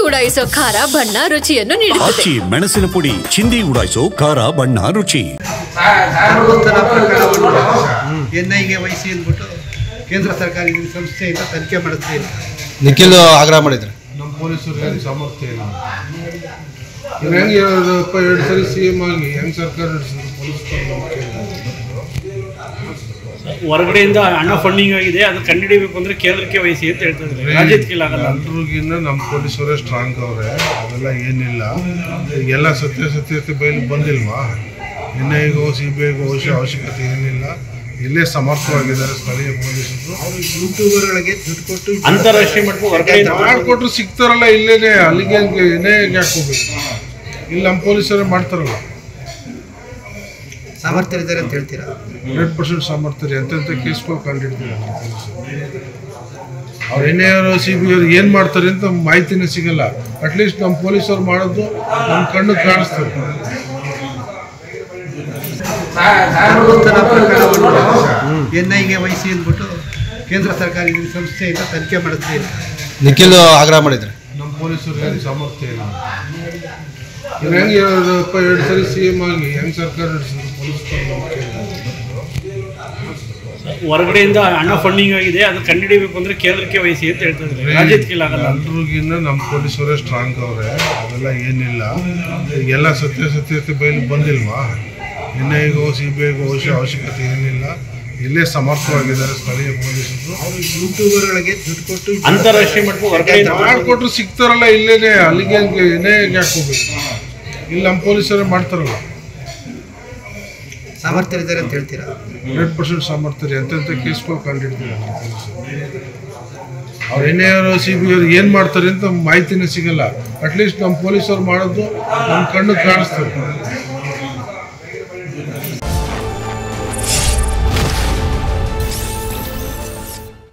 ಉಡಾಯಿಸೋ ಖಾರ ಬಣ್ಣ ರುಚಿಯನ್ನು ನೀಡುತ್ತದೆ. ಮೆಣಸಿನ ಪುಡಿ ಚಿಂದಿ ಉಡಾಯಿಸೋ ಖಾರ ಬಣ್ಣ ರುಚಿ. ಎನ್ಐಗೆ ವಹಿಸಿ ಅಂದ್ಬಿಟ್ಟು ಕೇಂದ್ರ ಸರ್ಕಾರ ಸಂಸ್ಥೆಯಿಂದ ತನಿಖೆ ಮಾಡುತ್ತೆ. ನಿಖಿಲ್ ಆಗ್ರಹ ಮಾಡಿದ್ರು. ನಮ್ಮ ಪೊಲೀಸರು ಸಾಮರ್ಥ್ಯ ಇಲ್ಲ. ಹೆಂಗೆ 2 ಸರಿ CM ಆಗಿ ಹೆಂಗೆ ಸರ್ಕಾರ ನಡೆಸಿದ್ರು ಪೊಲೀಸ್ ಹೊರಗಡೆಯಿಂದ ಹಣ ಫಂಡಿಂಗ್ ಆಗಿದೆ, ಅದು ಕಂಡುಹಿಡಿಯಬೇಕು ಅಂದ್ರೆ ಕೇಂದ್ರಕ್ಕೆ ವಹಿಸಿ ಅಂತ ಹೇಳ್ತಿದ್ದಾರೆ. ರಾಜ್ಯಕ್ಕೆ ಆಗಲ್ಲ. ಎಲ್ರಿಗಿನ್ನ ನಮ್ಮ ಪೊಲೀಸರೇ ಸ್ಟ್ರಾಂಗ್ ಅವರೇ, ಅದೆಲ್ಲ ಏನಿಲ್ಲ. ಎಲ್ಲ ಸತ್ಯತೆ ಬಯಲು ಬಂದಿಲ್ವಾ? NIಗೋ CBIಗೋ ಅವಶ್ಯಕತೆ ಏನಿಲ್ಲ. ಇಲ್ಲೇ ಸಮರ್ಥವಾಗಿದ್ದಾರೆ ಸ್ಥಳೀಯ ಪೊಲೀಸರು. ಯೂಟ್ಯೂಬರ್ಗಳಿಗೆ ದುಡ್ಡು ಕೊಟ್ಟು ಅಂತಾರಾಷ್ಟ್ರೀಯ ಮಟ್ಟಕ್ಕೆ ಮಾಡಿಕೊಟ್ರು ಸಿಗ್ತಾರಲ್ಲ, ಇಲ್ಲೇನೆ ಅಲ್ಲಿಗೆ NIಗೆ ಹಾಕೋಬೇಕು. ಇಲ್ಲಿ ನಮ್ಮ ಪೊಲೀಸರೇ ಮಾಡ್ತಾರಲ್ಲ. ಸಾಮರ್ಥ್ಯ ಇದ್ದಾರೆ ಅಂತ ಹೇಳ್ತೀರಾ? 100% ಸಾಮರ್ಥ್ಯ. ಎಂತೆಂಥ ಕೇಸ್ಗಳು ಕಂಡಿಡ್ತಾರೆ ಅವ್ರು. NI CBI ಅವ್ರು ಏನು ಮಾಡ್ತಾರೆ ಅಂತ ಮಾಹಿತಿನೇ ಸಿಗಲ್ಲ. ಅಟ್ಲೀಸ್ಟ್ ನಮ್ಮ ಪೊಲೀಸರು ಮಾಡೋದು ನಮ್ಮ ಕಣ್ಣು ಕಾಣಿಸ್ತಾರೆ. NIಗೆ ವಹಿಸಿ ಅಂದ್ಬಿಟ್ಟು ಕೇಂದ್ರ ಸರ್ಕಾರ ಸಂಸ್ಥೆಯಿಂದ ತನಿಖೆ ಮಾಡುತ್ತೆ. ನಿಖಿಲ್ ಆಗ್ರಹ ಮಾಡಿದ್ರು. ನಮ್ಮ ಪೊಲೀಸರು ಸಾಮರ್ಥ್ಯ ಇಲ್ಲ. ಹೆಂಗೆ 2 ಸರಿ CM ಆಗಿ ಹೆಂಗೆ ಸರ್ಕಾರ ನಡೆಸಿದ್ರು ಪೊಲೀಸ್ ಹೊರಗಡೆಯಿಂದ ಹಣ ಫಂಡಿಂಗ್ ಆಗಿದೆ, ಅದು ಕಂಡುಹಿಡಿಯಬೇಕು ಅಂದ್ರೆ ಕೇಂದ್ರಕ್ಕೆ ವಹಿಸಿ ಅಂತ ಹೇಳ್ತಿದ್ದಾರೆ. ರಾಜ್ಯಕ್ಕೆ ಆಗಲ್ಲ. ಎಲ್ರಿಗಿನ್ನ ನಮ್ಮ ಪೊಲೀಸರೇ ಸ್ಟ್ರಾಂಗ್ ಅವರೇ, ಅದೆಲ್ಲ ಏನಿಲ್ಲ. ಎಲ್ಲ ಸತ್ಯತೆ ಬಯಲು ಬಂದಿಲ್ವಾ? NIಗೋ CBIಗೋ ಅವಶ್ಯಕತೆ ಏನಿಲ್ಲ. ಇಲ್ಲೇ ಸಮರ್ಥವಾಗಿದ್ದಾರೆ ಸ್ಥಳೀಯ ಪೊಲೀಸರು. ಯೂಟ್ಯೂಬರ್ಗಳಿಗೆ ದುಡ್ಡು ಕೊಟ್ಟು ಅಂತಾರಾಷ್ಟ್ರೀಯ ಮಟ್ಟಕ್ಕೆ ಮಾಡಿಕೊಟ್ರು ಸಿಗ್ತಾರಲ್ಲ, ಇಲ್ಲೇನೆ ಅಲ್ಲಿಗೆ NIಗೆ ಹಾಕೋಬೇಕು. ಇಲ್ಲಿ ನಮ್ಮ ಪೊಲೀಸರೇ ಮಾಡ್ತಾರಲ್ಲ. ಸಾಮರ್ಥ್ಯ ಇದ್ದಾರೆ ಅಂತ ಹೇಳ್ತೀರಾ? 100% ಸಾಮರ್ಥ್ಯ. ಎಂತೆಂಥ ಕೇಸ್ಗಳು ಕಂಡಿಡ್ತಾರೆ ಅವ್ರು. NI CBI ಅವ್ರು ಏನು ಮಾಡ್ತಾರೆ ಅಂತ ಮಾಹಿತಿನೇ ಸಿಗಲ್ಲ. ಅಟ್ಲೀಸ್ಟ್ ನಮ್ಮ ಪೊಲೀಸರು ಮಾಡೋದು ನಮ್ಮ ಕಣ್ಣು ಕಾಣಿಸ್ತಾರೆ.